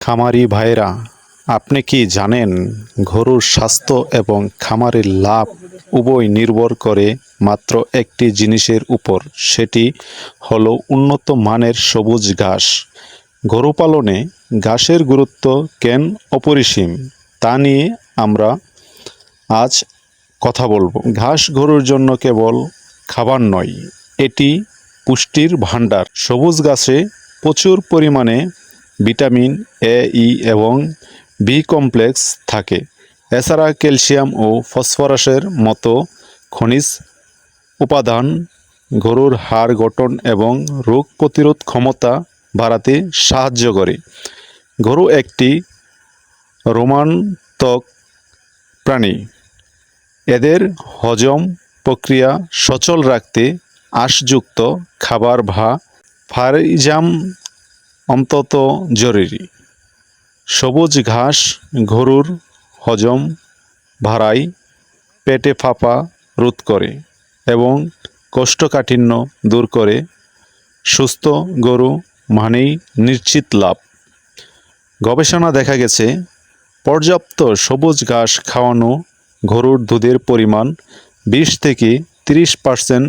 খামারি ভাইরা, আপনি কি জানেন গরুর স্বাস্থ্য এবং খামারের লাভ উভয় নির্ভর করে মাত্র একটি জিনিসের উপর, সেটি হলো উন্নত মানের সবুজ ঘাস। গরু পালনে ঘাসের গুরুত্ব কেন অপরিসীম তা নিয়ে আমরা আজ কথা বলবো। ঘাস গরুর জন্য কেবল খাবার নয়, এটি পুষ্টির ভাণ্ডার। সবুজ ঘাসে প্রচুর পরিমাণে ভিটামিন এ, ই এবং বি কমপ্লেক্স থাকে। এছাড়া ক্যালসিয়াম ও ফসফরাসের মতো খনিজ উপাদান গরুর হাড় গঠন এবং রোগ প্রতিরোধ ক্ষমতা বাড়াতে সাহায্য করে। গরু একটি রোমান্টক প্রাণী। এদের হজম প্রক্রিয়া সচল রাখতে আঁশযুক্ত খাবার বা ফাইজাম অত্যন্ত জরুরি। সবুজ ঘাস গরুর হজম বাড়ায়, পেটে ফাঁপা রোধ করে এবং কোষ্ঠকাঠিন্য দূর করে। সুস্থ গরু মানেই নিশ্চিত লাভ। গবেষণা দেখা গেছে, পর্যাপ্ত সবুজ ঘাস খাওয়ানো গরুর দুধের পরিমাণ 20 থেকে 30%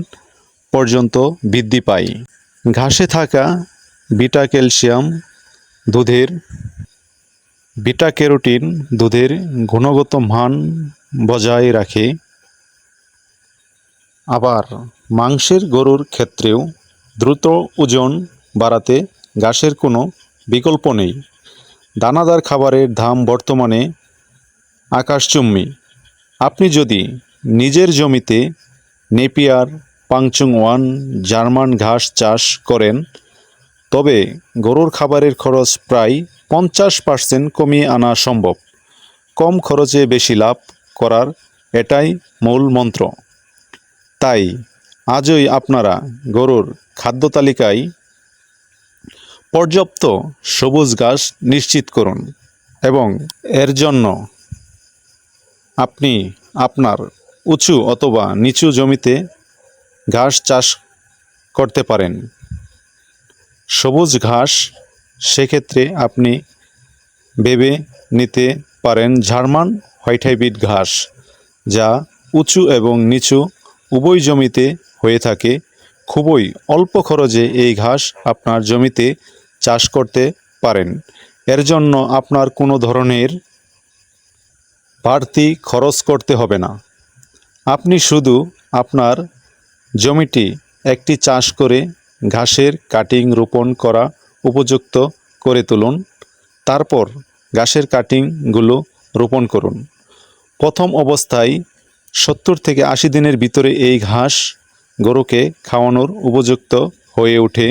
পর্যন্ত বৃদ্ধি পায়। ঘাসে থাকা বিটা ক্যালসিয়াম দুধের বিটা ক্যারোটিন দুধের গুণগত মান বজায় রাখে। আবার মাংসের গরুর ক্ষেত্রেও দ্রুত ওজন বাড়াতে ঘাসের কোনো বিকল্প নেই। দানাদার খাবারের দাম বর্তমানে আকাশচুম্বী। আপনি যদি নিজের জমিতে নেপিয়ার, পাংচুং ওয়ান জার্মান ঘাস চাষ করেন, তবে গরুর খাবারের খরচ প্রায় 50% কমিয়ে আনা সম্ভব। কম খরচে বেশি লাভ করার এটাই মূল মন্ত্র। তাই আজই আপনারা গরুর খাদ্য তালিকায় পর্যাপ্ত সবুজ ঘাস নিশ্চিত করুন এবং এর জন্য আপনি আপনার উঁচু অথবা নিচু জমিতে ঘাস চাষ করতে পারেন। সবুজ ঘাস সেক্ষেত্রে আপনি ভেবে নিতে পারেন জার্মান হোয়াইট হাইব্রিড ঘাস, যা উঁচু এবং নিচু উভয় জমিতে হয়ে থাকে। খুবই অল্প খরচে এই ঘাস আপনার জমিতে চাষ করতে পারেন। এর জন্য আপনার কোনো ধরনের বাড়তি খরচ করতে হবে না। আপনি শুধু আপনার জমিটি একটি চাষ করে ঘাসের কাটিং রোপণ করা উপযুক্ত করে তুলুন। তারপর ঘাসের কাটিংগুলো রোপণ করুন। প্রথম অবস্থায় 70 থেকে 80 দিনের ভিতরে এই ঘাস গরুকে খাওয়ানোর উপযুক্ত হয়ে ওঠে।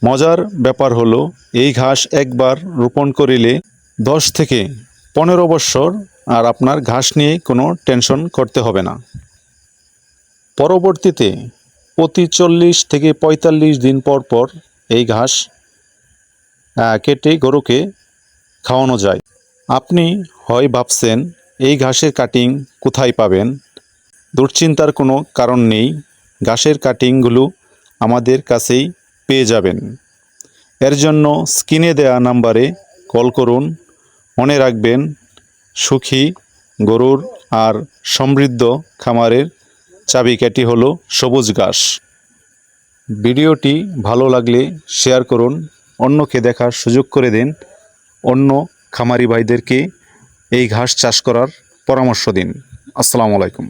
মজার ব্যাপার হলো, এই ঘাস একবার রোপণ করিলে 10 থেকে 15 বছর আর আপনার ঘাস নিয়ে কোনো টেনশন করতে হবে না। পরবর্তীতে প্রতি 40 থেকে 45 দিন পর পর এই ঘাস কেটে গরুকে খাওয়ানো যায়। আপনি হয় ভাবছেন এই ঘাসের কাটিং কোথায় পাবেন? দুশ্চিন্তার কোনো কারণ নেই। ঘাসের কাটিংগুলো আমাদের কাছেই পেয়ে যাবেন। এর জন্য স্ক্রিনে দেয়া নাম্বারে কল করুন। মনে রাখবেন, সুখী গরুর আর সমৃদ্ধ খামারের চাবিকাঠি হলো সবুজ ঘাস। ভিডিওটি ভালো লাগলে শেয়ার করুন, অন্যকে দেখার সুযোগ করে দিন। অন্য খামারি ভাইদেরকে এই ঘাস চাষ করার পরামর্শ দিন। আসসালামু আলাইকুম।